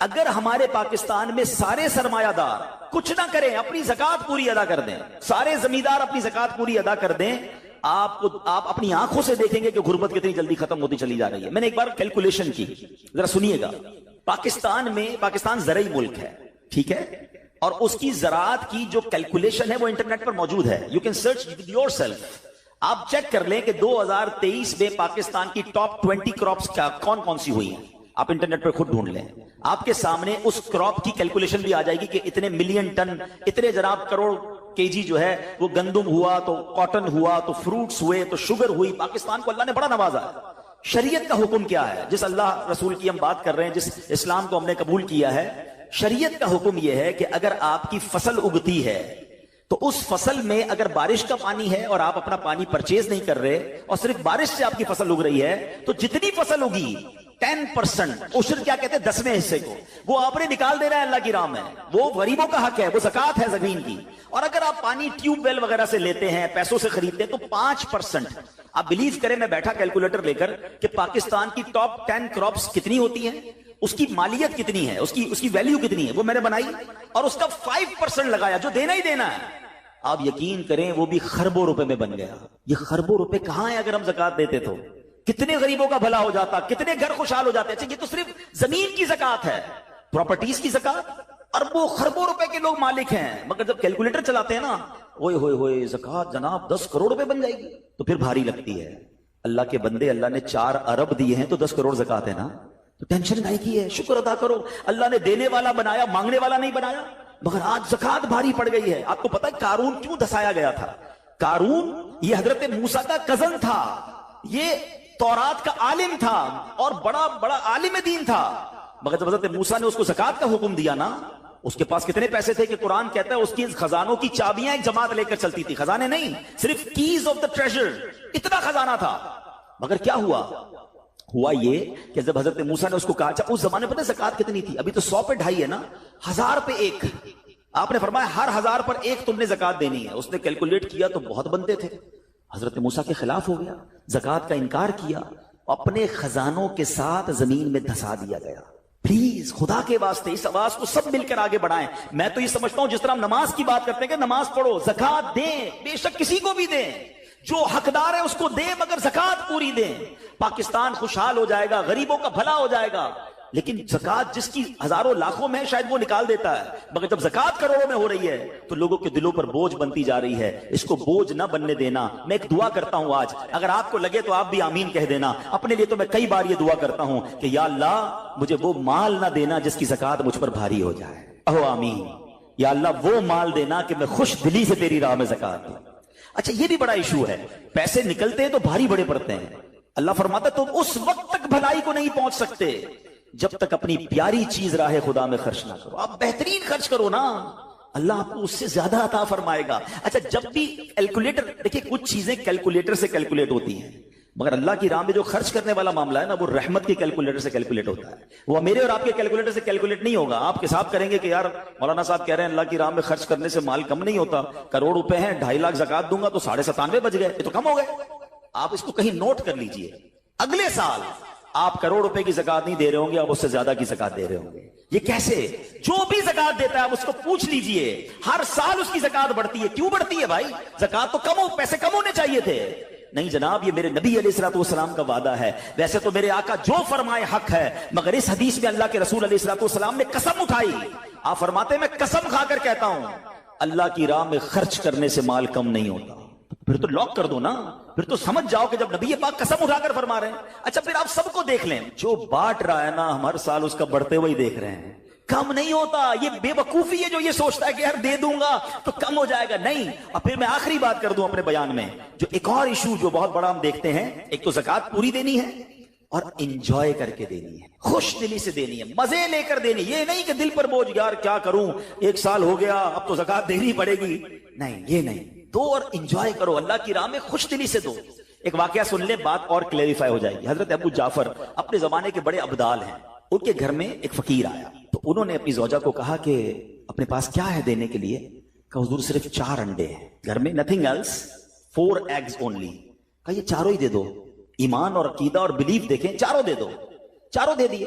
اگر ہمارے پاکستان میں سارے سرمایہ دار کچھ نہ کریں، اپنی زکات پوری ادا کر دیں، سارے زمیندار اپنی زکات پوری ادا کر دیں، آپ اپنی آنکھوں سے دیکھیں گے کہ غربت کتنی جلدی ختم ہوتی چلی جا رہی ہے۔ میں نے ایک بار کیلکولیشن کی، ذرا سنیے گا۔ پاکستان زرعی ملک ہے، ٹھیک ہے، اور اس کی زراعت کی جو کیلکولیشن ہے وہ انٹرنیٹ پر موجود ہے، you can search with your self. آپ چیک کر لیں کہ 2023 میں پاکستان کی ٹاپ 20 کراپس کون کون سی ہوئی ہیں، آپ انٹرنیٹ پر خود ڈھونڈ لیں، آپ کے سامنے اس کراپ کی کیلکولیشن بھی آ جائے گی کہ اتنے ملین ٹن، اتنے جناب کروڑ کے جی جو ہے وہ گندم ہوا، تو کاٹن ہوا، تو فروٹس ہوئے، تو شوگر ہوئی۔ پاکستان کو اللہ نے بڑا نوازا ہے۔ شریعت کا حکم کیا ہے؟ جس اللہ رسول کی ہم بات کر رہے ہیں، جس اسلام کو ہم نے قبول کیا ہے، شریعت کا حکم یہ ہے کہ اگر آپ کی فصل اگتی ہے تو اس فصل میں اگر بارش کا پانی ہے اور آپ اپنا پانی پرچیز نہیں کر رہے اور صرف بارش سے آپ کی فصل اگ رہی ہے، تو جتنی فصل اگی 10% عشر کیا کہتے ہیں 10ویں حصے کو، وہ آپ نے نکال دینا ہے اللہ کی راہ میں، وہ غریبوں کا حق ہے، وہ زکات ہے زمین کی۔ اور اگر آپ پانی ٹیوب ویل وغیرہ سے لیتے ہیں، پیسوں سے خریدتے ہیں، تو 5%۔ آپ بلیو کریں، میں بیٹھا کیلکولیٹر لے کر کہ پاکستان کی ٹاپ 10 کراپس کتنی ہوتی ہیں، اس کی مالیت کتنی ہے، اس کی ویلیو کتنی ہے، وہ میں نے بنائی اور اس کا 5% لگایا جو دینا ہی دینا ہے۔ آپ یقین کریں وہ بھی خربوں روپے میں بن گیا۔ یہ خربوں روپے کہاں ہیں اگر ہم زکات دیتے تو؟ کتنے غریبوں کا بھلا ہو جاتا، کتنے گھر خوشحال ہو جاتے۔ اچھا یہ تو صرف زمین کی زکات ہے، پراپرٹیز کی زکات اربوں خربوں روپے کے لوگ مالک ہیں، مگر جب کیلکولیٹر چلاتے ہیں نا، اوئے ہوئے ہوئے زکات جناب 10 کروڑ روپے بن جائے گی، تو پھر بھاری لگتی ہے۔ اللہ کے بندے، اللہ نے 4 ارب دیے ہیں تو 10 کروڑ زکات ہے نا، تو ٹینشن نہیں کی ہے، شکر ادا کرو۔ اللہ نے دینے والا بنایا، مانگنے والا نہیں بنایا، مگر آج زکات بھاری پڑ گئی ہے۔ آپ کو پتہ ہے قارون کیوں دسایا گیا تھا؟ قارون یہ حضرت موسیٰ کا کزن تھا، یہ تورات کا عالم تھا اور بڑا عالم دین تھا، مگر جب حضرت موسیٰ نے اس کو زکات کا حکم دیا نا، اس کے پاس کتنے پیسے تھے کہ قرآن کہتا ہے اس کی خزانوں کی چابیاں ایک جماعت لے کر چلتی تھی، خزانے نہیں، صرف کیز آف دا ٹریجر، اتنا خزانہ تھا۔ مگر کیا ہوا یہ کہ جب حضرت موسیٰ نے اس کو کہا، اچھا اس زمانے پر زکات کتنی تھی؟ ابھی تو 100 پہ 2.5 ہے نا، 1000 پہ 1۔ آپ نے فرمایا ہر 1000 پر 1 تم نے زکات دینی ہے۔ اس نے کیلکولیٹ کیا تو بہت بنتے تھے، حضرت موسیٰ کے خلاف ہو گیا، زکات کا انکار کیا، اپنے خزانوں کے ساتھ زمین میں دھسا دیا گیا۔ پلیز خدا کے واسطے اس آواز کو سب مل کر آگے بڑھائیں۔ میں تو یہ سمجھتا ہوں جس طرح ہم نماز کی بات کرتے ہیں کہ نماز پڑھو، زکات دیں، بے شک کسی کو بھی دیں، جو حقدار ہے اس کو دیں، مگر زکات پوری دیں۔ پاکستان خوشحال ہو جائے گا، غریبوں کا بھلا ہو جائے گا۔ لیکن زکات جس کی ہزاروں لاکھوں میں شاید وہ نکال دیتا ہے، مگر جب زکات کروڑوں میں ہو رہی ہے تو لوگوں کے دلوں پر بوجھ بنتی جا رہی ہے۔ اس کو بوجھ نہ بننے دینا۔ میں ایک دعا کرتا ہوں آج، اگر آپ کو لگے تو آپ بھی آمین کہہ دینا۔ اپنے لیے تو میں کئی بار یہ دعا کرتا ہوں کہ یا اللہ مجھے وہ مال نہ دینا جس کی زکات مجھ پر بھاری ہو جائے۔ کہو آمین۔ یا اللہ وہ مال دینا کہ میں خوش دلی سے تیری راہ میں زکات دوں۔ اچھا یہ بھی بڑا ایشو ہے، پیسے نکلتے ہیں تو بھاری بڑے پڑتے ہیں۔ اللہ فرماتا ہے تم اس وقت تک بھلائی کو نہیں پہنچ سکتے جب تک اپنی پیاری چیز راہ خدا میں خرچ نہ کرو۔ آپ بہترین خرچ کرو نا، اللہ آپ کو اس سے زیادہ عطا فرمائے گا۔ اچھا جب بھی کیلکولیٹر، دیکھیں کچھ چیزیں کیلکولیٹر سے کیلکولیٹ ہوتی ہیں، مگر اللہ کی راہ میں جو خرچ کرنے والا معاملہ ہے نا، وہ رحمت کے کیلکولیٹر سے کیلکولیٹ ہوتا ہے۔ وہ میرے اور آپ کے کیلکولیٹر سے کیلکولیٹ نہیں ہوگا۔ آپ حساب کریں گے کہ یار مولانا صاحب کہہ رہے ہیں اللہ کی راہ میں خرچ کرنے سے مال کم نہیں ہوتا، کروڑ روپے ہیں، 2.5 لاکھ زکات دوں گا تو 97.5 بچ گئے، یہ تو کم ہو گئے۔ آپ اس کو کہیں نوٹ کر لیجئے، اگلے سال آپ کروڑ روپے کی زکات نہیں دے رہے ہوں گے، آپ اس سے زیادہ کی زکات دے رہے ہوں گے۔ یہ کیسے؟ جو بھی زکات دیتا ہے آپ اس کو پوچھ لیجئے، ہر سال اس کی زکات بڑھتی ہے۔ کیوں بڑھتی ہے بھائی؟ زکات تو پیسے کم ہونے چاہیے تھے۔ نہیں جناب، یہ میرے نبی علیہ الصلوۃ والسلام کا وعدہ ہے۔ ویسے تو میرے آقا جو فرمائے حق ہے، مگر اس حدیث میں اللہ کے رسول علیہ الصلوۃ والسلام نے قسم اٹھائی۔ آپ فرماتے ہیں میں قسم کھا کر کہتا ہوں اللہ کی راہ میں خرچ کرنے سے مال کم نہیں ہوتا۔ پھر تو لاک کر دو نا، پھر تو سمجھ جاؤ کہ جب نبی پاک قسم اٹھا کر فرما رہے ہیں۔ اچھا پھر آپ سب کو دیکھ لیں، جو بانٹ رہا ہے نا ہم ہر سال اس کا بڑھتے ہوئے دیکھ رہے ہیں، کم نہیں ہوتا۔ یہ بے وقوفی ہے جو یہ سوچتا ہے کہ یار دے دوں گا تو کم ہو جائے گا، نہیں۔ اور پھر میں آخری بات کر دوں اپنے بیان میں، جو ایک اور ایشو جو بہت بڑا ہم دیکھتے ہیں، ایک تو زکات پوری دینی ہے اور انجوائے کر کے دینی ہے، خوش دلی سے دینی ہے، مزے لے کر دینی۔ یہ نہیں کہ دل پر بوجھ، یار کیا کروں 1 سال ہو گیا اب تو زکات دینی پڑے گی، نہیں یہ نہیں۔ دو اور انجوائے کرو، اللہ کی راہ میں خوش دلی سے دو۔ ایک واقعہ سن لیں، بات اور کلیریفائی ہو جائے گی۔ حضرت ابو جعفر اپنے زمانے کے بڑے ابدال ہیں، ان کے گھر میں ایک فقیر آیا تو انہوں نے اپنی زوجہ کو کہا کہ اپنے پاس کیا ہے دینے کے لیے؟ کہا حضور صرف 4 انڈے ہیں گھر میں، نتھنگ ایلس، 4 ایگز اونلی۔ کہا یہ چاروں ہی دے دو، ایمان اور عقیدہ اور بلیف دیکھیں، چاروں دے دو۔ چاروں دے دیے۔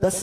10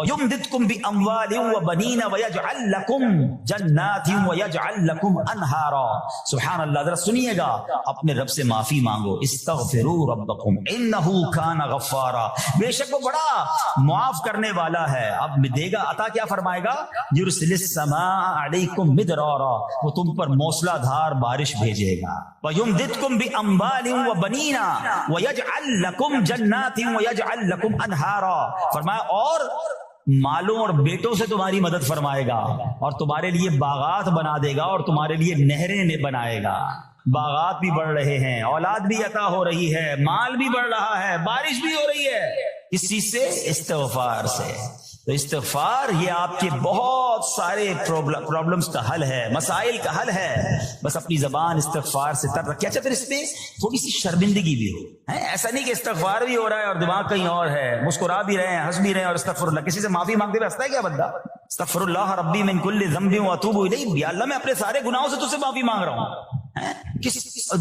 وَيُمْدِدْكُمْ بِأَمْوَالٍ وَبَنِينَ وَيَجْعَلْ لَكُمْ جَنَّاتٍ وَيَجْعَلْ لَكُمْ أَنْهَارًا. سبحان اللہ. ذرا سنیے گا, اپنے رب سے معافی مانگو. استغفروا ربکم انہ کان غفارا, بے شک وہ بڑا معاف کرنے والا ہے. اب دے گا عطا, کیا فرمائے گا؟ یرسل السماء علیکم مدرارا, وہ تم پر موسلا دھار بارش بھیجے گا. وَيُمْدِدْكُمْ بِأَمْوَالٍ وَبَنِينَ وَيَجْعَلْ لَكُمْ جَنَّاتٍ وَيَجْعَلْ لَكُمْ أَنْهَارًا. فرمایا اور مالوں اور بیٹوں سے تمہاری مدد فرمائے گا, اور تمہارے لیے باغات بنا دے گا, اور تمہارے لیے نہریں بنائے گا. باغات بھی بڑھ رہے ہیں, اولاد بھی عطا ہو رہی ہے, مال بھی بڑھ رہا ہے, بارش بھی ہو رہی ہے. اس چیز سے, استغفار سے. تو استغفار یہ آپ کے بہت سارے پرابلمز کا حل ہے, مسائل کا حل ہے. بس اپنی زبان استغفار سے تر رکھے. اچھا, پھر اس میں تھوڑی سی شرمندگی بھی ہو, ایسا نہیں کہ استغفار بھی ہو رہا ہے اور دماغ کہیں اور ہے, مسکرا بھی رہے ہیں, ہنس بھی رہے ہیں, اور استغفر اللہ, کسی سے معافی مانگتے ہوئے ہنستا ہے کیا بندہ؟ استغفر اللہ ربی من کل ذنب واتوب الیہ, یا اللہ میں اپنے سارے گناہوں سے تجھ سے معافی مانگ رہا ہوں.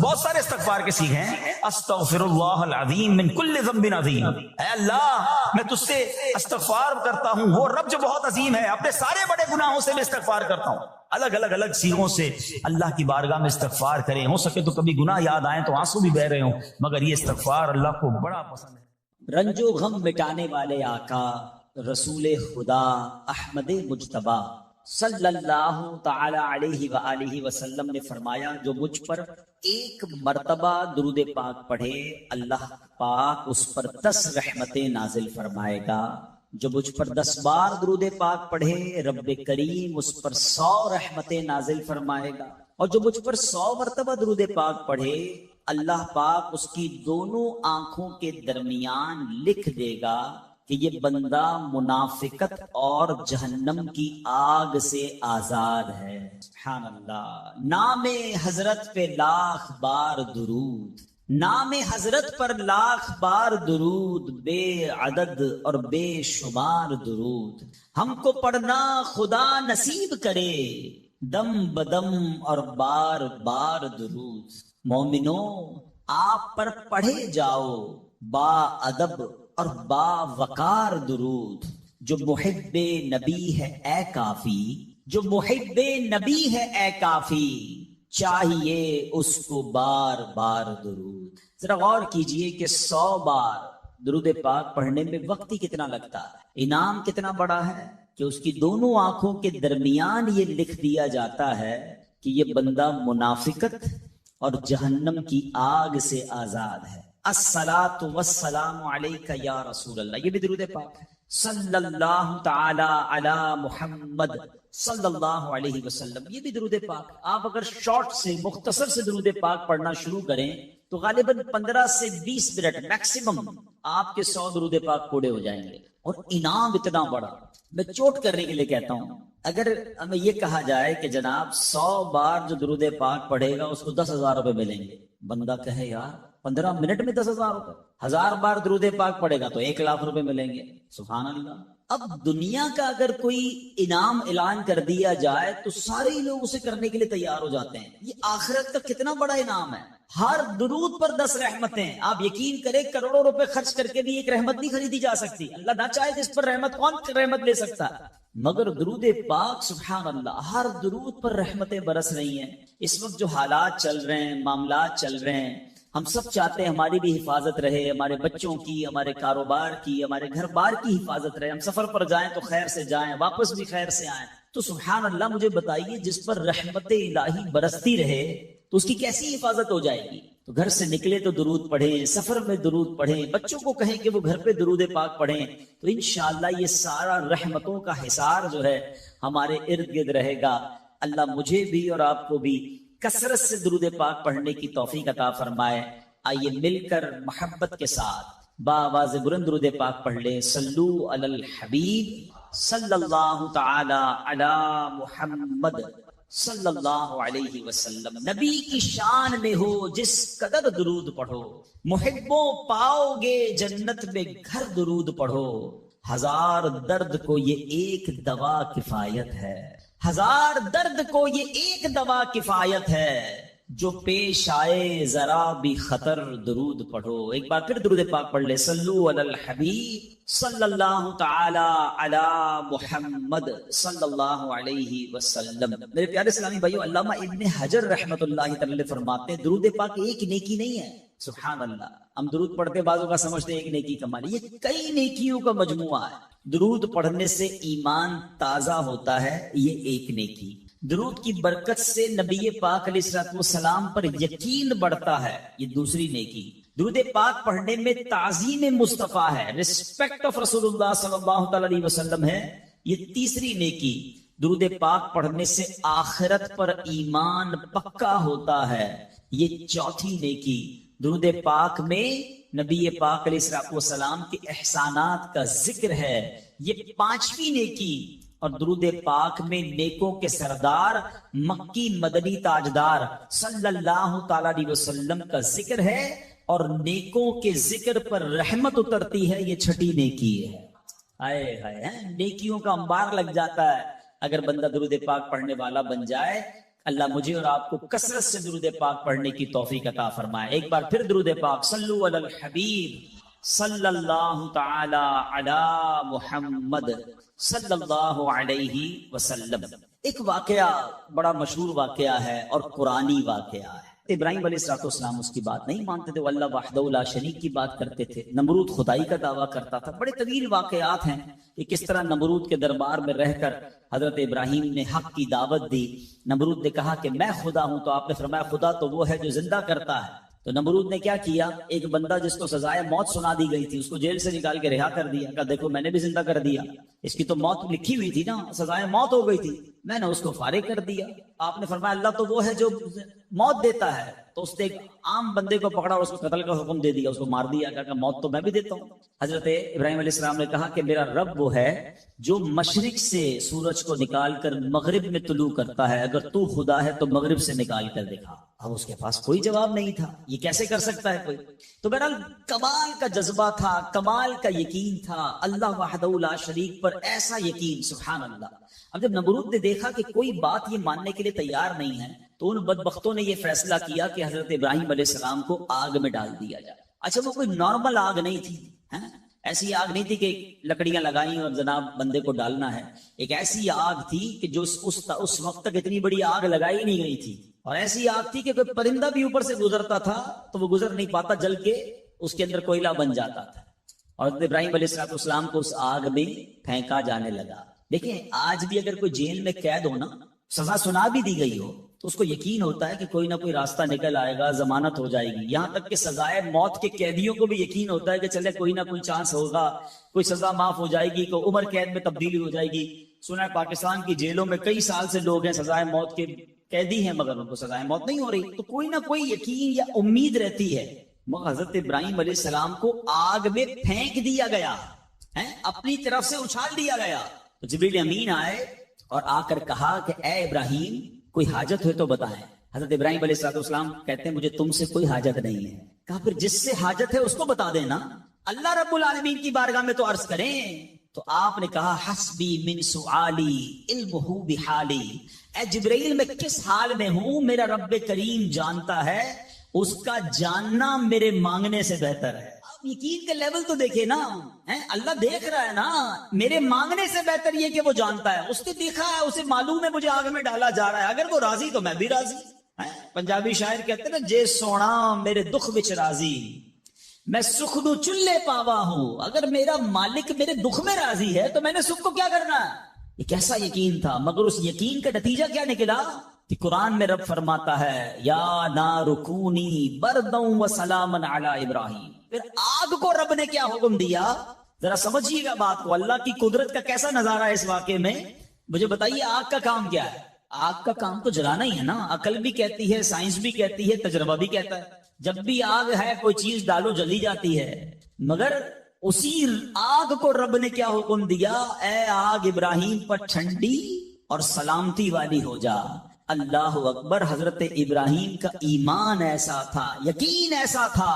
بہت سارے استغفار کے سیکھے ہیں. استغفر اللہ العظیم من کل ذنب عظیم, اے اللہ میں تجھ سے استغفار کرتا ہوں, وہ رب جو بہت عظیم ہے, اپنے سارے بڑے گناہوں سے میں استغفار کرتا ہوں. الگ سیغوں سے اللہ کی بارگاہ میں استغفار کریں. ہو سکے تو کبھی گناہ یاد آئیں تو آنسو بھی بہ رہے ہوں, مگر یہ استغفار اللہ کو بڑا پسند ہے. رنج و غم مٹانے والے آقا رسول خدا احمد مجتبی صلی اللہ تعالی علیہ وآلہ وسلم نے فرمایا, جو مجھ پر ایک مرتبہ درود پاک پڑھے, اللہ پاک اس پر 10 رحمتیں نازل فرمائے گا. جو مجھ پر 10 بار درود پاک پڑھے, رب کریم اس پر 100 رحمتیں نازل فرمائے گا. اور جو مجھ پر 100 مرتبہ درود پاک پڑھے, اللہ پاک اس کی دونوں آنکھوں کے درمیان لکھ دے گا کہ یہ بندہ منافقت اور جہنم کی آگ سے آزاد ہے. سبحان اللہ. نام حضرت پہ لاکھ بار درود, نام حضرت پر لاکھ بار درود, بے عدد اور بے شمار درود. ہم کو پڑھنا خدا نصیب کرے, دم بدم اور بار بار درود. مومنوں آپ پر پڑھے جاؤ با ادب اور با وقار درود. جو محب نبی ہے اے کافی, جو محب نبی ہے اے کافی, چاہیے اس کو بار بار درود. ذرا غور کیجئے کہ 100 بار درود پاک پڑھنے میں وقت ہی کتنا لگتا ہے, انعام کتنا بڑا ہے کہ اس کی دونوں آنکھوں کے درمیان یہ لکھ دیا جاتا ہے کہ یہ بندہ منافقت اور جہنم کی آگ سے آزاد ہے. الصلاۃ والسلام علیک یا رسول اللہ, یہ بھی درود پاک ہے. صلی اللہ تعالی علی محمد صلی اللہ علیہ وسلم, یہ بھی درود پاک. آپ اگر شارٹ سے مختصر سے درود پاک پڑھنا شروع کریں تو غالباً 15 سے 20 منٹ میکسیمم آپ کے 100 درود پاک پورے ہو جائیں گے. اور انعام اتنا بڑا, میں چوٹ کرنے کے لیے کہتا ہوں, اگر ہمیں یہ کہا جائے کہ جناب 100 بار جو درود پاک پڑھے گا اس کو 10,000 روپے ملیں گے, بندہ کہے یار 15 منٹ میں 10,000 روپے, 1000 بار درود پاک پڑھے گا تو 1,00,000 روپے ملیں گے. سبحان اللہ. اب دنیا کا اگر کوئی انعام اعلان کر دیا جائے تو سارے لوگ اسے کرنے کے لیے تیار ہو جاتے ہیں. یہ آخرت کا کتنا بڑا انعام ہے. ہر درود پر 10 رحمتیں. آپ یقین کریں کروڑوں روپے خرچ کر کے بھی ایک رحمت نہیں خریدی جا سکتی. اللہ نہ چاہے کہ اس پر رحمت, کون رحمت لے سکتا ہے, مگر درود پاک سبحان اللہ ہر درود پر رحمتیں برس رہی ہیں. اس وقت جو حالات چل رہے ہیں, معاملات چل رہے ہیں, ہم سب چاہتے ہیں ہماری بھی حفاظت رہے, ہمارے بچوں کی, ہمارے کاروبار کی, ہمارے گھر بار کی حفاظت رہے. ہم سفر پر جائیں تو خیر سے جائیں, واپس بھی خیر سے آئیں. تو سبحان اللہ مجھے بتائیے جس پر رحمت الہی برستی رہے تو اس کی کیسی حفاظت ہو جائے گی. تو گھر سے نکلے تو درود پڑھیں, سفر میں درود پڑھیں, بچوں کو کہیں کہ وہ گھر پہ درود پاک پڑھیں, تو انشاءاللہ یہ سارا رحمتوں کا حصار جو ہے ہمارے ارد گرد رہے گا. اللہ مجھے بھی اور آپ کو بھی کثرت سے درود پاک پڑھنے کی توفیق عطا فرمائے. آئیے مل کر محبت کے ساتھ بآواز بلند درود پاک پڑھ لیں. صلو علی الحبیب صلی اللہ تعالی علی محمد صلی اللہ علیہ وسلم. نبی کی شان میں ہو جس قدر درود پڑھو, محبوں پاؤ گے جنت میں گھر درود پڑھو. 1000 درد کو یہ ایک دوا کفایت ہے, 1000 درد کو یہ ایک دوا کفایت ہے. جو پیش آئے ذرا بھی خطر درود پڑھو. ایک بار پھر درود پاک پڑھ لے. صلو علی الحبیب صلی اللہ تعالی علی محمد صلی اللہ علیہ وسلم. میرے پیارے اسلامی بھائیو، علامہ ابن حجر رحمت اللہ تعالی فرماتے ہیں درود پاک ایک نیکی نہیں ہے. سبحان اللہ. ہم درود پڑھتے بعضوں کا سمجھتے ہیں ایک نیکی کمالی، یہ کئی نیکیوں کا مجموعہ ہے. درود پڑھنے سے ایمان تازہ ہوتا ہے، یہ ایک نیکی. درود کی برکت سے نبی پاک علیہ السلام پر یقین بڑھتا ہے، یہ دوسری نیکی. درود پاک پڑھنے میں تعظیم مصطفیٰ ہے، رسپیکٹ آف رسول اللہ صلی اللہ علیہ وسلم ہے، یہ تیسری نیکی. درود پاک پڑھنے سے آخرت پر ایمان پکا ہوتا ہے، یہ چوتھی نیکی. درود پاک میں نبی پاک علیہ السلام کے احسانات کا ذکر ہے، یہ پانچویں نیکی. اور درود پاک میں نیکوں کے سردار مکی مدنی تاجدار صلی اللہ تعالی علیہ وسلم کا ذکر ہے، اور نیکوں کے ذکر پر رحمت اترتی ہے، یہ چھٹی نیکی ہے. آئے ہائے، نیکیوں کا انبار لگ جاتا ہے اگر بندہ درود پاک پڑھنے والا بن جائے. اللہ مجھے اور آپ کو کثرت سے درود پاک پڑھنے کی توفیق عطا فرمائے. ایک بار پھر درود پاک. صلو علی الحبیب صلی اللہ تعالی علی محمد صلی اللہ علیہ وسلم. ایک واقعہ بڑا مشہور واقعہ ہے اور قرآنی واقعہ ہے. ابراہیم علیہ السلام اس کی بات نہیں مانتے تھے، وہ اللہ وحدہ لا شریک کی بات کرتے تھے. نمرود خدائی کا دعویٰ کرتا تھا. بڑے طویل واقعات ہیں کہ کس طرح نمرود کے دربار میں رہ کر حضرت ابراہیم نے حق کی دعوت دی. نمرود نے کہا کہ میں خدا ہوں، تو آپ نے فرمایا خدا تو وہ ہے جو زندہ کرتا ہے. تو نمرود نے کیا کیا، ایک بندہ جس کو سزائے موت سنا دی گئی تھی اس کو جیل سے نکال کے رہا کر دیا. کہا دیکھو میں نے بھی زندہ کر دیا، اس کی تو موت لکھی ہوئی تھی نا، سزائے موت ہو گئی تھی، میں نے اس کو فارغ کر دیا. آپ نے فرمایا اللہ تو وہ ہے جو موت دیتا ہے. تو اس نے ایک عام بندے کو پکڑا اور اس کو قتل کا حکم دے دیا، اس کو مار دیا. کہا موت تو میں بھی دیتا ہوں. حضرت ابراہیم علیہ السلام نے کہا کہ میرا رب وہ ہے جو مشرق سے سورج کو نکال کر مغرب میں طلوع کرتا ہے، اگر تو خدا ہے تو مغرب سے نکال کر دکھا. اب اس کے پاس کوئی جواب نہیں تھا، یہ کیسے کر سکتا ہے کوئی. تو بہرحال کمال کا جذبہ تھا، کمال کا یقین تھا، اللہ وحدہ لا شریک پر ایسا یقین. سبحان اللہ. اب جب نمرود نے دیکھا کہ کوئی بات یہ ماننے کے لیے تیار نہیں ہے تو ان بدبختوں نے یہ فیصلہ کیا کہ حضرت ابراہیم علیہ السلام کو آگ میں ڈال دیا جائے. اچھا وہ کوئی نارمل آگ نہیں تھی، ایسی آگ نہیں تھی کہ لکڑیاں لگائیں اور جناب بندے کو ڈالنا ہے. ایک ایسی آگ تھی کہ جو اس وقت تک اتنی بڑی آگ لگائی نہیں گئی تھی، اور ایسی آگ تھی کہ کوئی پرندہ بھی اوپر سے گزرتا تھا تو وہ گزر نہیں پاتا، جل کے اس کے اندر کوئلہ بن جاتا تھا. اور حضرت ابراہیم علیہ السلام کو اس آگ میں پھینکا جانے لگا. دیکھیں آج بھی اگر کوئی جیل میں قید ہو نا، سزا سنا بھی دی گئی ہو، تو اس کو یقین ہوتا ہے کہ کوئی نہ کوئی راستہ نکل آئے گا، ضمانت ہو جائے گی. یہاں تک کہ سزائے موت کے قیدیوں کو بھی یقین ہوتا ہے کہ چلے کوئی نہ کوئی چانس ہوگا، کوئی سزا معاف ہو جائے گی، کوئی عمر قید میں تبدیلی ہو جائے گی. سنا ہے پاکستان کی جیلوں میں کئی سال سے لوگ ہیں سزائے موت کے قیدی ہیں مگر ان کو سزائے موت نہیں ہو رہی. تو کوئی نہ کوئی یقین یا امید رہتی ہے. مگر حضرت ابراہیم علیہ السلام کو آگ میں پھینک دیا گیا، اپنی طرف سے اچھال دیا گیا. تو جبریل امین آئے اور آ کر کہا کہ اے ابراہیم کوئی حاجت ہے تو بتائیں. حضرت ابراہیم علیہ السلام کہتے ہیں مجھے تم سے کوئی حاجت نہیں ہے. کہا پھر جس سے حاجت ہے اس کو بتا دینا، اللہ رب العالمین کی بارگاہ میں تو عرض کریں. تو آپ نے کہا حسبی من سؤالی علمہ بحالی، اے جبرائیل میں کس حال میں ہوں میرا رب کریم جانتا ہے، اس کا جاننا میرے مانگنے سے بہتر ہے. یقین کا لیول تو دیکھے نا، اللہ دیکھ رہا ہے نا، میرے مانگنے سے بہتر یہ کہ وہ جانتا ہے. اس نے دیکھا ہے، اسے معلوم ہے مجھے آگ میں ڈالا جا رہا ہے، اگر وہ راضی تو میں بھی راضی. پنجابی شاعر کہتے ہیں نا جے سونا میرے دکھ وچ راضی میں سکھ نو چلے پاوا ہوں. اگر میرا مالک میرے دکھ میں راضی ہے تو میں نے سکھ کو کیا کرنا ہے. یہ کیسا یقین تھا. مگر اس یقین کا نتیجہ کیا نکلا کہ قرآن میں رب فرماتا ہے یا نار کونی برداً و سلاما علی ابراہیم. پھر آگ کو رب نے کیا حکم دیا، ذرا سمجھیے گا بات کو. اللہ کی قدرت کا کیسا نظارہ ہے اس واقعے میں. مجھے بتائیے آگ کا کام کیا ہے. آگ کا کام تو جلانا ہی ہے نا. عقل بھی کہتی ہے، سائنس بھی کہتی ہے، تجربہ بھی کہتا ہے جب بھی آگ ہے کوئی چیز ڈالو جلی جاتی ہے. مگر اسی آگ کو رب نے کیا حکم دیا، اے آگ ابراہیم پر ٹھنڈی اور سلامتی والی ہو جا. اللہ اکبر. حضرت ابراہیم کا ایمان ایسا تھا، یقین ایسا تھا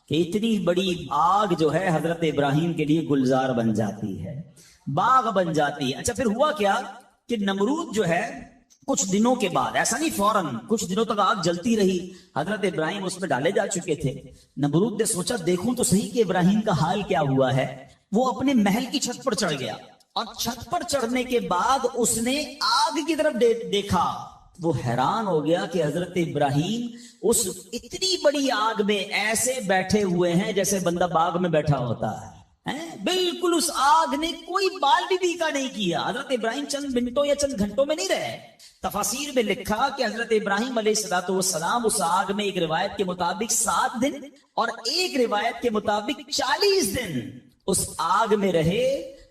کہ اتنی بڑی آگ جو ہے حضرت ابراہیم کے لیے گلزار بن جاتی ہے، باغ بن جاتی ہے. اچھا پھر ہوا کیا کہ نمرود جو ہے کچھ دنوں کے بعد، ایسا نہیں فوراً، کچھ دنوں تک آگ جلتی رہی، حضرت ابراہیم اس میں ڈالے جا چکے تھے۔ نمرود نے سوچا دیکھوں تو صحیح کہ ابراہیم کا حال کیا ہوا ہے۔ وہ اپنے محل کی چھت پر چڑھ گیا، اور چھت پر چڑھنے کے بعد اس نے آگ کی طرف دیکھا۔ وہ حیران ہو گیا کہ حضرت ابراہیم اس اتنی بڑی آگ میں ایسے بیٹھے ہوئے ہیں جیسے بندہ باغ میں بیٹھا ہوتا ہے۔ بالکل اس آگ نے کوئی بال بھی بیکا نہیں کیا۔ حضرت ابراہیم چند منٹوں یا چند گھنٹوں میں نہیں رہے۔ تفاسیر میں لکھا کہ حضرت ابراہیم علیہ السلام اس آگ میں ایک روایت کے مطابق 7 دن اور ایک روایت کے مطابق 40 دن اس آگ میں رہے،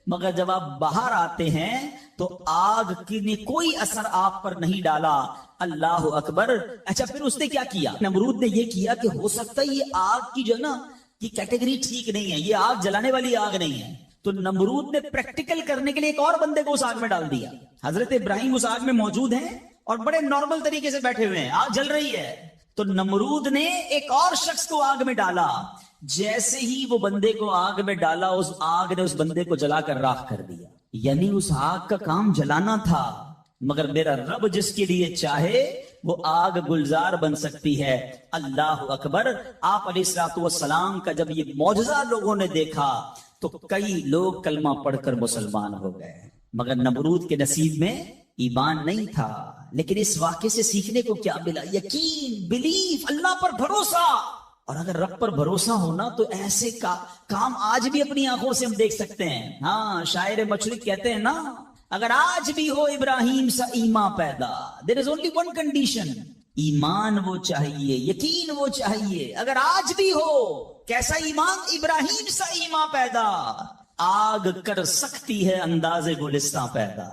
مگر جب آپ باہر آتے ہیں تو آگ کی نے کوئی اثر آپ پر نہیں ڈالا۔ اللہ اکبر۔ اچھا پھر اس نے کیا کیا؟ نمرود نے یہ کیا کہ ہو سکتا ہے یہ آگ کی جو نا یہ کیٹیگری ٹھیک نہیں ہے، یہ آگ جلانے والی آگ نہیں ہے، تو نمرود نے پریکٹیکل کرنے کے لیے ایک اور بندے کو اس آگ میں ڈال دیا۔ حضرت ابراہیم اس آگ میں موجود ہیں اور بڑے نارمل طریقے سے بیٹھے ہوئے ہیں، آگ جل رہی ہے، تو نمرود نے ایک اور شخص کو آگ میں ڈالا۔ جیسے ہی وہ بندے کو آگ میں ڈالا، اس آگ نے اس بندے کو جلا کر راکھ کر دیا۔ یعنی اس آگ کا کام جلانا تھا، مگر میرا رب جس کے لیے چاہے وہ آگ گلزار بن سکتی ہے۔ اللہ اکبر۔ آپ علیہ السلام کا جب یہ معجزہ لوگوں نے دیکھا تو کئی لوگ کلمہ پڑھ کر مسلمان ہو گئے، مگر نمرود کے نصیب میں ایمان نہیں تھا۔ لیکن اس واقعے سے سیکھنے کو کیا ملا؟ یقین، بلیف، اللہ پر بھروسہ۔ اور اگر رب پر بھروسہ ہونا تو ایسے کام آج بھی اپنی آنکھوں سے ہم دیکھ سکتے ہیں۔ ہاں، شاعر مشرق کہتے ہیں نا، اگر آج بھی ہو ابراہیم سا ایمان پیدا، there is only one condition، ایمان وہ چاہیے، یقین وہ چاہیے۔ اگر آج بھی ہو کیسا ایمان؟ ابراہیم سا ایمان پیدا، آگ کر سکتی ہے انداز گلستان پیدا۔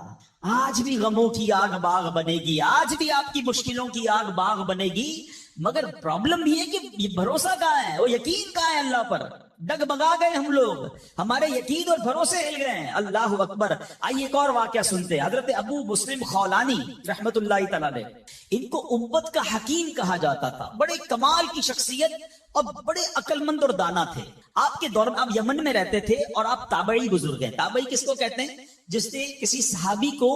آج بھی غموں کی آگ باغ بنے گی، آج بھی آپ کی مشکلوں کی آگ باغ بنے گی، مگر پرابلم یہ ہے کہ یہ بھروسہ کہاں ہے، وہ یقین کہاں ہے اللہ پر؟ ڈگمگا گئے ہم لوگ، ہمارے یقین اور بھروسے ہل گئے ہیں۔ اللہ اکبر۔ آئیے ایک اور واقعہ سنتے ہیں۔ حضرت ابو مسلم خولانی رحمت اللہ تعالی علیہ، ان کو امت کا حکیم کہا جاتا تھا، بڑے کمال کی شخصیت اور بڑے عقل مند اور دانا تھے۔ آپ کے دور میں، آپ یمن میں رہتے تھے اور آپ تابعی بزرگ ہیں۔ تابعی کس کو کہتے ہیں؟ جس نے کسی صحابی کو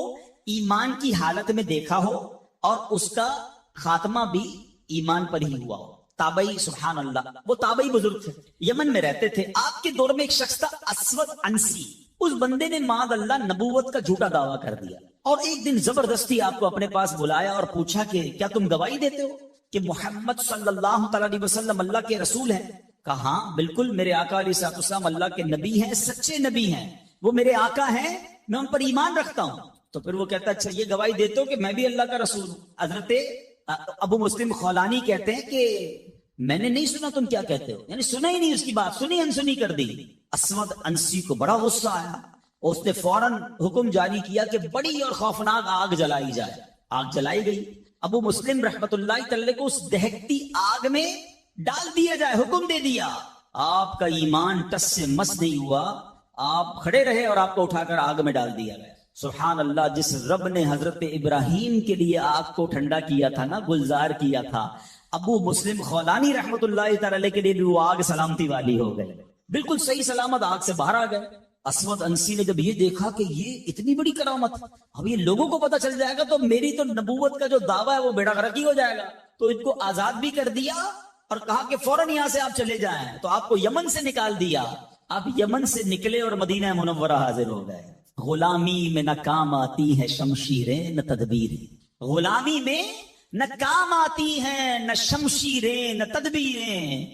ایمان کی حالت میں دیکھا ہو اور اس کا خاتمہ بھی ایمان پر ہی ہوا ہو، تابعی۔ سبحان اللہ، وہ تابعی بزرگ تھے، یمن میں رہتے تھے۔ آپ کے دور میں ایک شخص تھا اسود انسی، اس بندے نے معاذ اللہ نبوت کا جھوٹا دعویٰ کر دیا، اور ایک دن زبردستی آپ کو اپنے پاس بلایا اور پوچھا کہ کیا تم گواہی دیتے ہو کہ محمد صلی اللہ تعالی علیہ وسلم اللہ کے رسول ہیں؟ کہا ہاں بالکل، میرے آقا علیہ السلام اللہ کے نبی ہیں، سچے نبی ہیں، وہ میرے آقا ہیں، میں ان پر ایمان رکھتا ہوں۔ تو پھر وہ کہتا ہے اچھا یہ گواہی دیتے ہو کہ میں بھی اللہ کا رسول ہوں؟ حضرت ابو مسلم خولانی کہتے ہیں کہ میں نے نہیں سنا تم کیا کہتے ہو، یعنی سنا ہی نہیں اس کی بات، سنی انسنی کر دی۔ اسود انسی کو بڑا غصہ آیا، اس نے فوراً حکم جاری کیا کہ بڑی اور خوفناک آگ جلائی جائے۔ آگ جلائی گئی، ابو مسلم رحمت اللہ تعالی کو اس دہکتی آگ میں ڈال دیا جائے، حکم دے دیا۔ آپ کا ایمان ٹس سے مس نہیں ہوا، آپ کھڑے رہے اور آپ کو اٹھا کر آگ میں ڈال دیا گیا۔ سبحان اللہ، جس رب نے حضرت ابراہیم کے لیے آگ کو ٹھنڈا کیا تھا نا، گلزار کیا تھا، ابو مسلم خولانی رحمت اللہ تعالی کے لیے بھی وہ آگ سلامتی والی ہو گئی، بالکل صحیح سلامت آگ سے باہر آ گئے۔ اسود انسی نے جب یہ دیکھا کہ یہ اتنی بڑی کرامت، اب یہ لوگوں کو پتہ چل جائے گا تو میری تو نبوت کا جو دعویٰ ہے وہ بیڑا غرق ہی ہو جائے گا، تو ان کو آزاد بھی کر دیا اور کہا کہ فوراً یہاں سے آپ چلے جائیں۔ تو آپ کو یمن سے نکال دیا، آپ یمن سے نکلے اور مدینہ منورہ حاضر ہو گئے۔ غلامی میں نہ کام آتی ہے شمشیریں نہ تدبیریں، غلامی میں نہ کام آتی ہیں نہ شمشیریں نہ تدبیریں،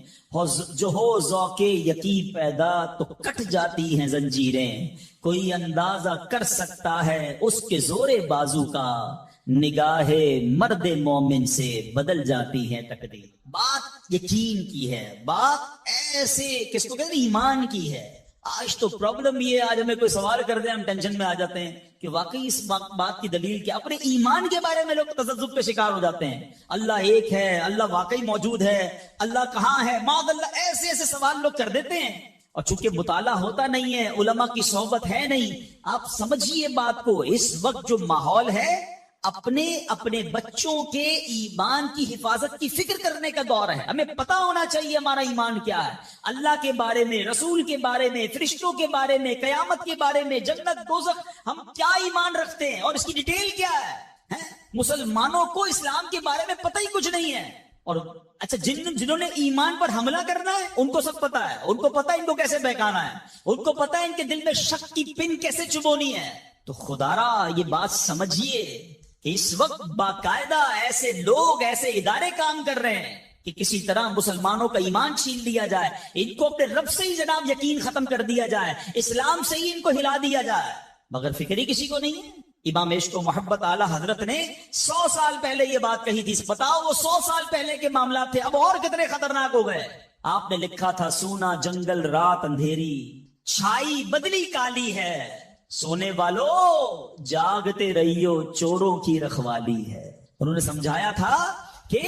جو ہو ذوق یقین پیدا تو کٹ جاتی ہیں زنجیریں، کوئی اندازہ کر سکتا ہے اس کے زور بازو کا، نگاہ مرد مومن سے بدل جاتی ہے تقدیر۔ بات یقین کی ہے، بات ایسے کس کو کہتے ہیں؟ ایمان کی ہے۔ آج تو پرابلم یہ ہے، آج ہمیں کوئی سوال کر دیں ہم ٹینشن میں آ جاتے ہیں کہ واقعی اس بات کی دلیل کیا؟ اپنے ایمان کے بارے میں لوگ تذبذب کے شکار ہو جاتے ہیں، اللہ ایک ہے، اللہ واقعی موجود ہے، اللہ کہاں ہے، معاذ اللہ، ایسے ایسے سوال لوگ کر دیتے ہیں۔ اور چونکہ مطالعہ ہوتا نہیں ہے، علماء کی صحبت ہے نہیں، آپ سمجھیے بات کو، اس وقت جو ماحول ہے اپنے بچوں کے ایمان کی حفاظت کی فکر کرنے کا دور ہے۔ ہمیں پتا ہونا چاہیے ہمارا ایمان کیا ہے، اللہ کے بارے میں، رسول کے بارے میں، فرشتوں کے بارے میں، قیامت کے بارے میں، جنت دوزخ، ہم کیا ایمان رکھتے ہیں اور اس کی ڈیٹیل کیا ہے۔ مسلمانوں کو اسلام کے بارے میں پتہ ہی کچھ نہیں ہے. اور اچھا جنہوں نے ایمان پر حملہ کرنا ہے ان کو سب پتا ہے, ان کو پتا ہے ان کو کیسے بہکانا ہے, ان کو پتا ہے ان کے دل میں شک کی پن کیسے چبونی ہے. تو خدارا یہ بات سمجھیے کہ اس وقت باقاعدہ ایسے لوگ, ایسے ادارے کام کر رہے ہیں کہ کسی طرح مسلمانوں کا ایمان چھین لیا جائے, ان کو اپنے رب سے ہی جناب یقین ختم کر دیا جائے, اسلام سے ہی ان کو ہلا دیا جائے, مگر فکر ہی کسی کو نہیں ہے. امام عشق و محبت اعلی حضرت نے 100 سال پہلے یہ بات کہی تھی. بتاؤ وہ 100 سال پہلے کے معاملات تھے, اب اور کتنے خطرناک ہو گئے. آپ نے لکھا تھا سونا جنگل رات اندھیری, چھائی بدلی کالی ہے, سونے والو جاگتے رہیو چوروں کی رکھوالی ہے. انہوں نے سمجھایا تھا کہ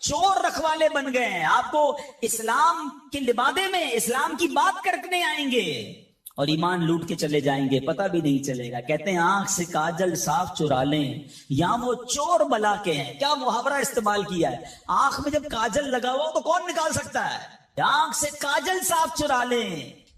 چور رکھوالے بن گئے ہیں, آپ کو اسلام کے لبادے میں اسلام کی بات کرنے آئیں گے اور ایمان لوٹ کے چلے جائیں گے, پتہ بھی نہیں چلے گا. کہتے ہیں آنکھ سے کاجل صاف چرا لیں یا وہ چور بلا کے ہیں. کیا محاورہ استعمال کیا ہے, آنکھ میں جب کاجل لگا ہوا تو کون نکال سکتا ہے. آنکھ سے کاجل صاف چرا لیں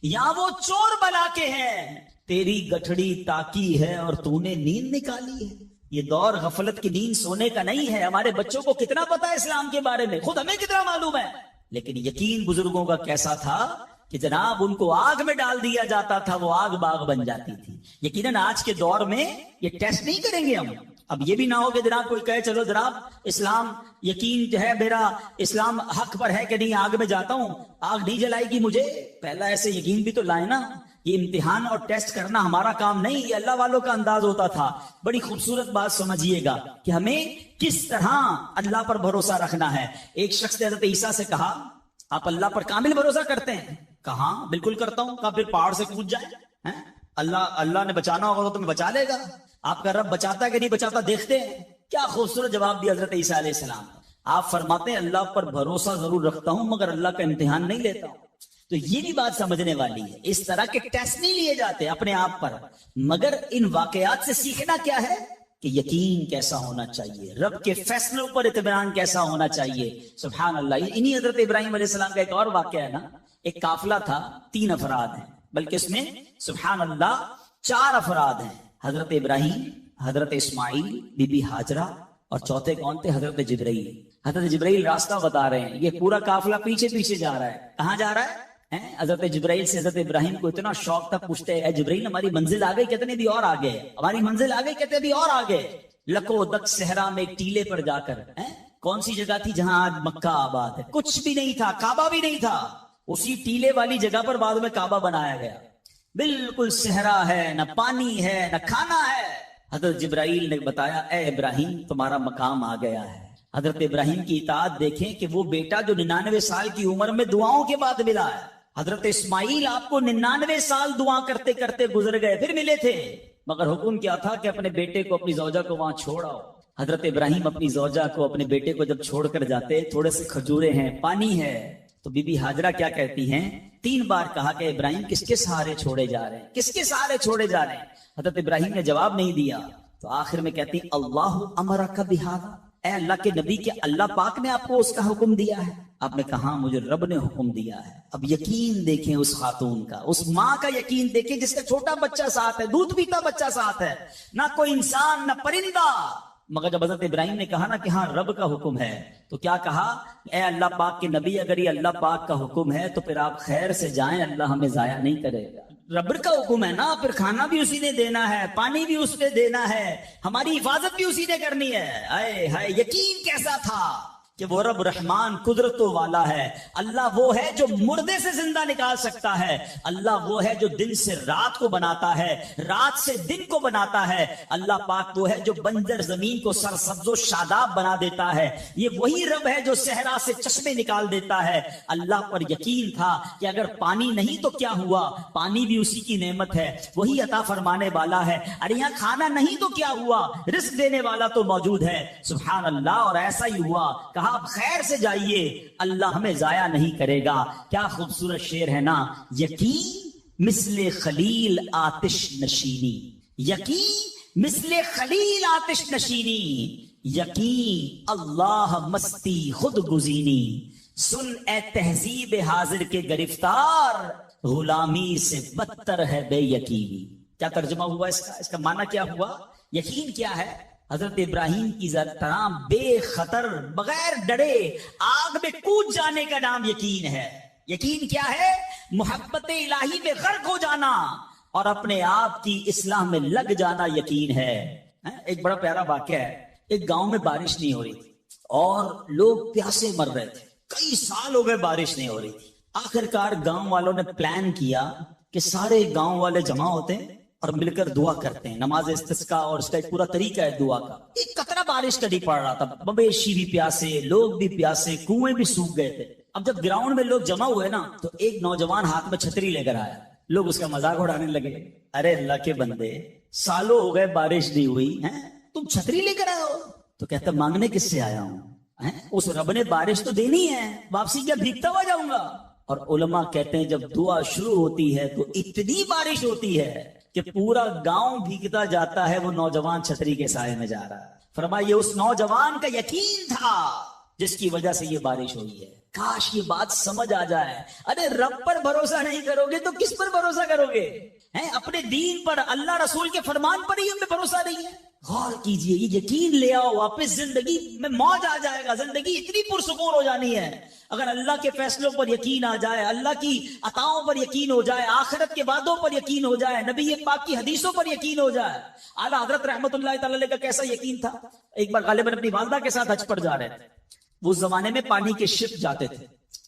یا وہ چور بلا کے ہیں, تیری گٹھڑی تاکی ہے اور تو نے نیند نکالی ہے. یہ دور غفلت کی نیند سونے کا نہیں ہے. ہمارے بچوں کو کتنا پتا ہے اسلام کے بارے میں, خود ہمیں کتنا معلوم ہے, لیکن یقین بزرگوں کا کیسا تھا کہ جناب ان کو آگ میں ڈال دیا جاتا تھا, وہ آگ باغ بن جاتی تھی. یقیناً آج کے دور میں یہ ٹیسٹ نہیں کریں گے ہم. اب یہ بھی نہ ہو کہ جناب کوئی کہے چلو جناب اسلام یقین جو ہے میرا اسلام حق پر ہے کہ نہیں, آگ میں جاتا ہوں, آگ نہیں جلائے گی مجھے. پہلا ایسے یقین بھی تو لائے نا. یہ امتحان اور ٹیسٹ کرنا ہمارا کام نہیں, یہ اللہ والوں کا انداز ہوتا تھا. بڑی خوبصورت بات سمجھیے گا کہ ہمیں کس طرح اللہ پر بھروسہ رکھنا ہے. ایک شخص نے حضرت عیسیٰ سے کہا آپ اللہ پر کامل بھروسہ کرتے ہیں؟ کہاں بالکل کرتا ہوں. کہا پھر پہاڑ سے کود جائے, اللہ نے بچانا ہوگا تو تمہیں بچا لے گا. آپ کا رب بچاتا ہے کہ نہیں بچاتا دیکھتے ہیں. کیا خوبصورت جواب دیا حضرت عیسیٰ علیہ السلام. آپ فرماتے ہیں اللہ پر بھروسہ ضرور رکھتا ہوں مگر اللہ کا امتحان نہیں لیتا ہوں. تو یہ بھی بات سمجھنے والی ہے. اس طرح کے ٹیسٹ نہیں لیے جاتے اپنے آپ پر, مگر ان واقعات سے سیکھنا کیا ہے کہ یقین کیسا ہونا چاہیے, رب کے فیصلوں پر اطمینان کیسا ہونا چاہیے. سبحان اللہ. انہی حضرت ابراہیم علیہ السلام کا ایک اور واقعہ ہے نا. ایک قافلہ تھا, 3 افراد ہیں, بلکہ اس میں سبحان اللہ 4 افراد ہیں. حضرت ابراہیم, حضرت اسماعیل, بی بی ہاجرہ, اور چوتھے کون تھے؟ حضرت جبرائیل. حضرت جبرائیل راستہ بتا رہے ہیں. یہ پورا قافلہ پیچھے پیچھے جا رہا ہے. کہاں جا رہا ہے؟ حضرت جبرائیل سے حضرت ابراہیم کو اتنا شوق تھا, پوچھتے اے جبرائیل ہماری منزل آ گئی؟ کہتے نہیں, بھی اور آگے, ہماری منزل آ گئی, کہتے بھی اور آگے. لکو دک صحرا میں ایک ٹیلے پر جا کر, کون سی جگہ تھی جہاں آج مکہ آباد ہے؟ کچھ بھی نہیں تھا, کعبہ بھی نہیں تھا. اسی ٹیلے والی جگہ پر بعد میں کعبہ بنایا گیا. بالکل صحرا ہے, نہ پانی ہے نہ کھانا ہے. حضرت جبرائیل نے بتایا اے ابراہیم تمہارا مقام آ گیا ہے. حضرت ابراہیم کی اطاعت دیکھیں کہ وہ بیٹا جو 99 سال کی عمر میں دعاؤں کے بعد ملا ہے. حضرت اسماعیل آپ کو 99 سال دعا کرتے کرتے گزر گئے, پھر ملے تھے, مگر حکم کیا تھا کہ اپنے بیٹے کو, اپنی زوجہ کو وہاں چھوڑاؤ. حضرت ابراہیم اپنی زوجہ کو, اپنے بیٹے کو جب چھوڑ کر جاتے, تھوڑے سے کھجورے ہیں, پانی ہے, تو بی بی ہاجرہ کیا کہتی ہیں؟ 3 بار کہا کہ ابراہیم کس کے سہارے چھوڑے جا رہے ہیں, کس کے سہارے چھوڑے جا رہے ہیں؟ حضرت ابراہیم نے جواب نہیں دیا. تو آخر میں کہتی اللہ امرک بہذا, اے اللہ کے نبی, کہ اللہ پاک نے آپ کو اس کا حکم دیا ہے؟ آپ نے کہا مجھے رب نے حکم دیا ہے. اب یقین دیکھیں اس خاتون کا, اس ماں کا یقین دیکھیں جس کا چھوٹا بچہ ساتھ ہے, دودھ پیتا بچہ ساتھ ہے, نہ کوئی انسان نہ پرندہ. مگر جب حضرت ابراہیم نے کہا نا کہ ہاں رب کا حکم ہے, تو کیا کہا؟ اے اللہ پاک کے نبی, اگر یہ اللہ پاک کا حکم ہے تو پھر آپ خیر سے جائیں, اللہ ہمیں ضائع نہیں کرے گا. رب کا حکم ہے نا, پھر کھانا بھی اسی نے دینا ہے, پانی بھی اس نے دینا ہے, ہماری حفاظت بھی اسی نے کرنی ہے. اے ہائے یقین کیسا تھا کہ وہ رب رحمان قدرتوں والا ہے. اللہ وہ ہے جو مردے سے زندہ نکال سکتا ہے. اللہ وہ ہے جو دن سے رات کو بناتا ہے, رات سے دن کو بناتا ہے. اللہ پاک وہ ہے جو بنجر زمین کو سرسبز و شاداب بنا دیتا ہے. یہ وہی رب ہے جو صحرا سے چشمے نکال دیتا ہے. اللہ پر یقین تھا کہ اگر پانی نہیں تو کیا ہوا, پانی بھی اسی کی نعمت ہے, وہی عطا فرمانے والا ہے. ارے یہاں کھانا نہیں تو کیا ہوا, رزق دینے والا تو موجود ہے. سبحان اللہ. اور ایسا ہی ہوا, کہا آپ خیر سے جائیے, اللہ ہمیں ضائع نہیں کرے گا. کیا خوبصورت شعر ہے نا. یقین مثل خلیل آتش نشینی, یقین مثل خلیل آتش نشینی, یقین اللہ مستی خود گزینی. سن اے تہذیب حاضر کے گرفتار, غلامی سے بدتر ہے بے یقینی. کیا ترجمہ ہوا اس کا معنی کیا ہوا؟ یقین کیا ہے؟ حضرت ابراہیم کی طرح بے خطر بغیر ڈرے آگ میں کود جانے کا نام یقین ہے. یقین کیا ہے؟ محبت الہی میں غرق ہو جانا اور اپنے آپ کی اصلاح میں لگ جانا یقین ہے. ایک بڑا پیارا واقعہ ہے. ایک گاؤں میں بارش نہیں ہو رہی تھی اور لوگ پیاسے مر رہے تھے. کئی سال ہو گئے بارش نہیں ہو رہی تھی. آخرکار گاؤں والوں نے پلان کیا کہ سارے گاؤں والے جمع ہوتے ہیں اور مل کر دعا کرتے ہیں. نماز استسقاء اور اس کا ایک پورا طریقہ ہے دعا کا. ایک قطرہ بارش کا نہیں پڑ رہا تھا. مویشی بھی پیاسے، لوگ بھی پیاسے، کنویں بھی سوکھ گئے تھے. اب جب گراؤنڈ میں لوگ جمع ہوئے نا تو ایک نوجوان ہاتھ میں چھتری لے کر آیا. لوگ اس کا مذاق اڑانے لگے. ارے اللہ کے بندے، سالوں ہو گئے بارش نہیں ہوئی ہیں، تم چھتری لے کر آئے ہو؟ تو کہتا مانگنے کس سے آیا ہوں؟ اس رب نے بارش تو دینی ہے، واپسی کیا بھیگتا ہوا جاؤں گا؟ اور علماء کہتے ہیں جب دعا شروع ہوتی ہے تو اتنی بارش ہوتی ہے کہ پورا گاؤں بھیگتا جاتا ہے. وہ نوجوان چھتری کے سائے میں جا رہا ہے. فرمایا یہ اس نوجوان کا یقین تھا جس کی وجہ سے یہ بارش ہوئی ہے. کاش یہ بات سمجھ آ جائے. ارے رب پر بھروسہ نہیں کرو گے تو کس پر بھروسہ کرو گے؟ اپنے دین پر، اللہ رسول کے فرمان پر ہی ہمیں بھروسہ نہیں ہے. غور کیجئے، یہ یقین لے آؤ واپس، زندگی میں موج آ جائے گا. زندگی اتنی پرسکون ہو جانی ہے اگر اللہ کے فیصلوں پر یقین آ جائے، اللہ کی عطاؤں پر یقین ہو جائے، آخرت کے وعدوں پر یقین ہو جائے، نبی پاک کی حدیثوں پر یقین ہو جائے. اعلیٰ حضرت رحمت اللہ تعالی علیہ کا کیسا یقین تھا. ایک بار غالباً اپنی والدہ کے ساتھ حج پر جا رہے تھے. اس زمانے میں پانی کے شپ جاتے تھے.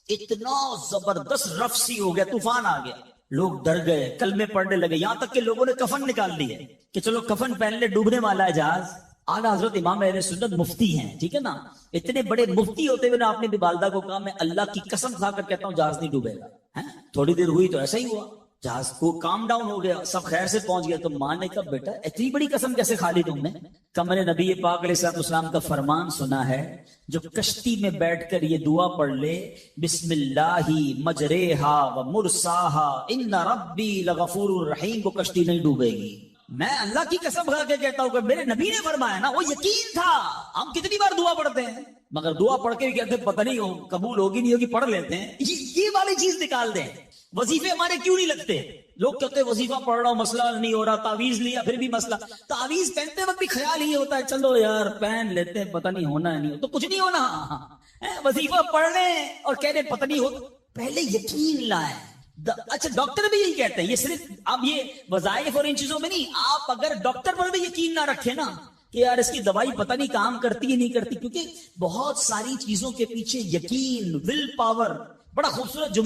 اتنا زبردست رف سی ہو گیا، طوفان آ گیا. لوگ ڈر گئے، کلمے پڑھنے لگے، یہاں تک کہ لوگوں نے کفن نکال لیے کہ چلو کفن پہن لے، ڈوبنے والا ہے جہاز. اعلیٰ حضرت امام اہل سنت مفتی ہیں، ٹھیک ہے نا. اتنے بڑے مفتی ہوتے ہوئے آپ نے بھی والدہ کو کہا میں اللہ کی قسم کھا کر کہتا ہوں جہاز نہیں ڈوبے گا. تھوڑی دیر ہوئی تو ایسا ہی ہوا، جہاز کو کام ڈاؤن ہو گیا، سب خیر سے پہنچ گیا. تو ماں نے کہا بیٹا اتنی بڑی قسم کیسے کھا لی تم نے؟ کہ میں نے نبی پاک علیہ السلام کا فرمان سنا ہے، جو کشتی میں بیٹھ کر یہ دعا پڑھ لے، بسم اللہ مجریہا و مرساہا ان ربی لغفور الرحیم، وہ کشتی نہیں ڈوبے گی. میں اللہ کی قسم کھا کے کہتا ہوں کہ میرے نبی نے فرمایا نا، وہ یقین تھا. ہم کتنی بار دعا پڑھتے ہیں مگر دعا پڑھ کے بھی کہتے ہیں پتہ نہیں ہو قبول ہوگی نہیں ہوگی، پڑھ لیتے ہیں. یہ والی چیز نکال دیں. وظیفے ہمارے کیوں نہیں لگتے؟ لوگ کہتے ہیں وظیفہ پڑھ رہا ہوں مسئلہ نہیں ہو رہا، تعویذ لیا پھر بھی مسئلہ. تعویذ پہنتے وقت بھی خیال ہی ہوتا ہے چلو یار پہن لیتے ہیں، پتہ نہیں ہونا ہے نہیں تو کچھ نہیں ہونا. وظیفہ پڑھ رہے ہیں اور کہہ رہے پتہ نہیں ہو. پہلے یقین لائیں. اچھا ڈاکٹر بھی یہی کہتے ہیں، یہ صرف اب یہ وظائف اور ان چیزوں میں نہیں، آپ اگر ڈاکٹر پر بھی یقین نہ رکھیں نا کہ یار اس کی دوائی پتہ نہیں کام کرتی ہے نہیں کرتی، کیونکہ بہت ساری چیزوں کے پیچھے یقین، ول پاور. بڑا خوبصورت جملہ